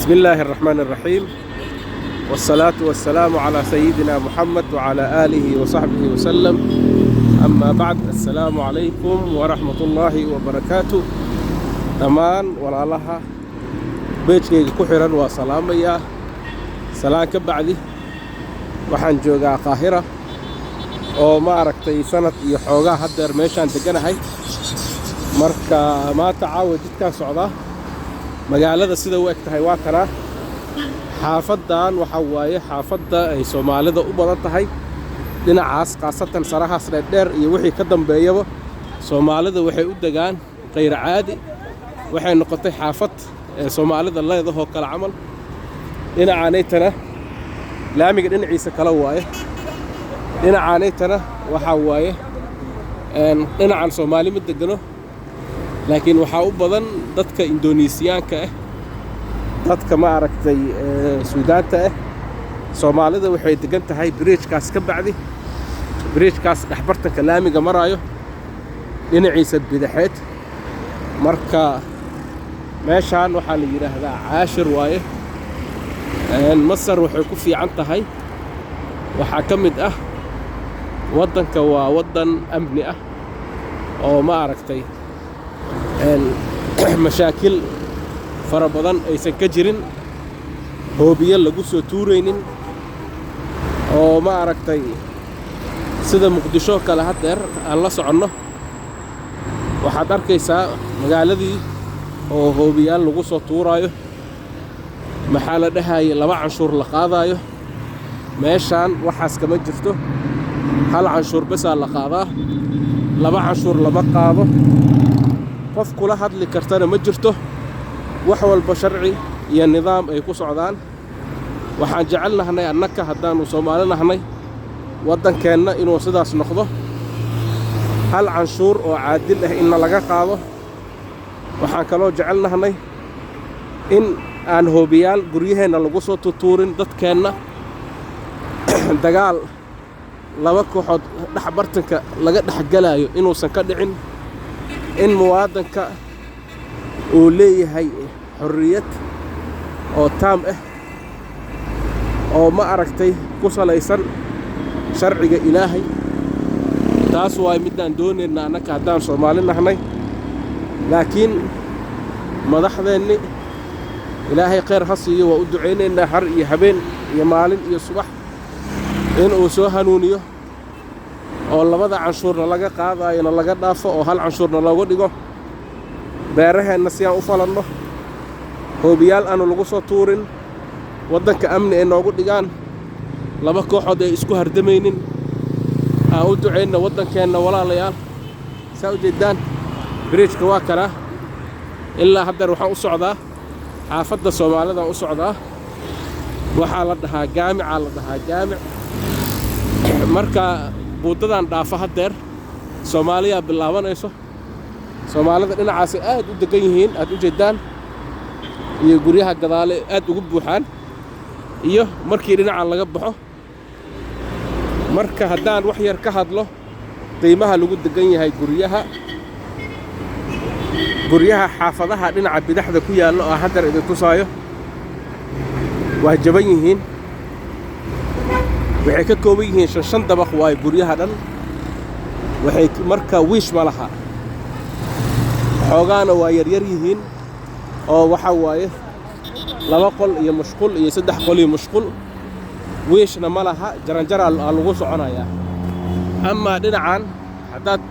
بسم الله الرحمن الرحيم، والصلاة والسلام على سيدنا محمد وعلى آله وصحبه وسلم. أما بعد، السلام عليكم ورحمة الله وبركاته. دمان ولا لها بيتك كحرا وسلامية سلام كبعدي waxaan joogaa Qaahira oo ma aragtay sanad iyo xoogaa hadeer meeshaan deganahay. marka maanta caawa jidkaan socdaa magaalada sida u egtahay waa kana xaafadan waxa waaye xaafada ay Soomaalida u badan tahay dhinacaas qaasatan sarahaas dheer iyo wixii ka dambeeyaba Soomaalida waxay u degaan qeyr caadi. waxay noqotay xaafad Soomaalida leedahay kala camal dhinacaanaytana laamiga dhinaciisa kala waaye dhinacaanaytana waxa waaye dhinacan Soomaali ma degano laakiin waxa u badan dadka Indoneesiyaanka ah dadka ma aragtay Suudaanta ah. Soomaalida waxay degan tahay bridge-kaas ka bacdi bridge-kaas dhaxbartanka laamiga maraayo dhinaciisa bidixeed. marka meeshaan waxa la yiraahdaa Caashir waaye. Masar waxay ku fiican tahay waxa ka mid ah wadanka waa wadan amni ah oo ma aragtay mashaakil fara badan aysan ka jirin, hoobiye lagu soo tuureynin oo ma aragtay sida Muqdisho kala hadeer aan la soconno. waxaad arkaysaa magaaladii oo hoobiyaal lagu soo tuuraayo, maxaa la dhahay laba canshuur la qaadayo. meeshaan waxaas kama jirto, hal canshuur bas la qaadaa, laba canshuur lama qaado. qof kula hadli kartana ma jirto, wax walba sharci iyo nidaam ay ku socdaan. waxaan jecelnahay annaka haddaanu Soomaali nahnay waddankeenna inuu sidaas noqdo, hal canshuur oo caadil ah in laga qaado. waxaan kaloo jecelnahay in aan hoobiyaal guryaheena lagu soo tuurin dadkeenna. dagaal laba kooxood dhaxbartanka laga dhaxgalayo inuusan ka dhicin, in muwaadanka uu leeyahay xorriyad oo taam ah oo ma aragtay ku salaysan sharciga Ilaahay. taas waa midaan doonaynaa annaka haddaan Soomaali nahnay. laakiin madaxdeenni Ilaahay khayr ha siiyo, waa u duceynaynaa har iyo habeen iyo maalin iyo subax in uu soo hanuuniyo oo labada canshuurna laga qaadayna laga dhaafo oo hal canshuurna looga dhigo. beeraheenna si aan u falanno, hoobiyaal aanu lagu soo tuurin, waddanka amni ay noogu dhigaan, laba kooxood ay isku hardamaynin. aan u duceyna waddankeenna walaalayaal. saa u jeedaan bridge-ka waa kana ilaa hadeer waxaan u socdaa xaafadda Soomaalida u socdaa. waxaa la dhahaa jaamica la dhahaa jaamic. marka buudadan dhaafa hadeer Soomaaliya bilaabanayso. Soomaalida dhinacaas aad u degan yihiin, aad u jeedaan, iyo guryaha gadaale aad ugu buuxaan, iyo markii dhinacan laga baxo. marka haddaan wax yar ka hadlo qiimaha lagu degan yahay guryaha xaafadaha dhinaca bidixda ku yaallo oo hadeer idin tusaayo waa jaban yihiin. waxay ka kooban yihiin shan dabaq waaye guryaha dhan. waxay marka wiish ma laha, xoogaana waa yaryar yihiin oo waxa waaye 2 qol iyo mashquul iyo 3 qol iyo mashquul. wiishna ma laha, jaranjara lagu soconayaa. ama dhinacan haddaad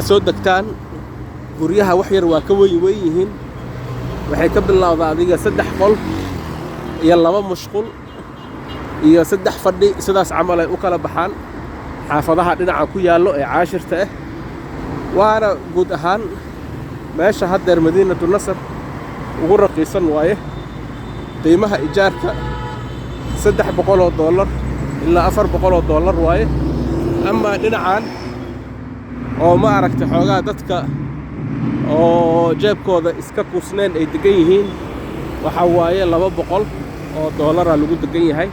soo degtaan guryaha wax yar waa ka weyn yihiin. waxay ka bilowdaa adiga 3 qol iyo 2 mashquul iyo 3 fadhi, sidaas camal ay u kala baxaan xaafadaha dhinaca ku yaallo ee Caashirta ah. waana guud ahaan meesha hadeer Madiinatu Nasr ugu raqiisan waaye. qiimaha ijaarka $300 ilaa $400 waaye. ama dhinacan oo ma aragtay xoogaa dadka oo jeebkooda iska kuusneen ay degan yihiin, waxa waaye $200 lagu degan yahay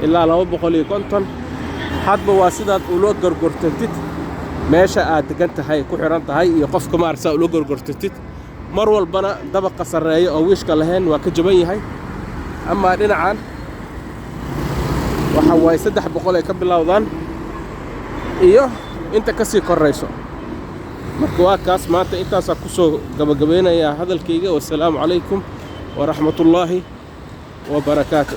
ilaa 250. hadba waa sidaad ula gorgortantid meesha aad degan tahay ku xiran tahay iyo qofka maarsa ula gorgortantid mar walbana dabaqa sarreeyo oo wiishka lahayn waa ka jaban yahay ama dhinacan waxa way 300 ay ka bilowdaan iyo inta ka sii koreyso marka waa kaas maanta intaas ku soo gabagabeynaya hadalkayga wassalaamu calaykum wa rahmatullaahi wa barakaatuh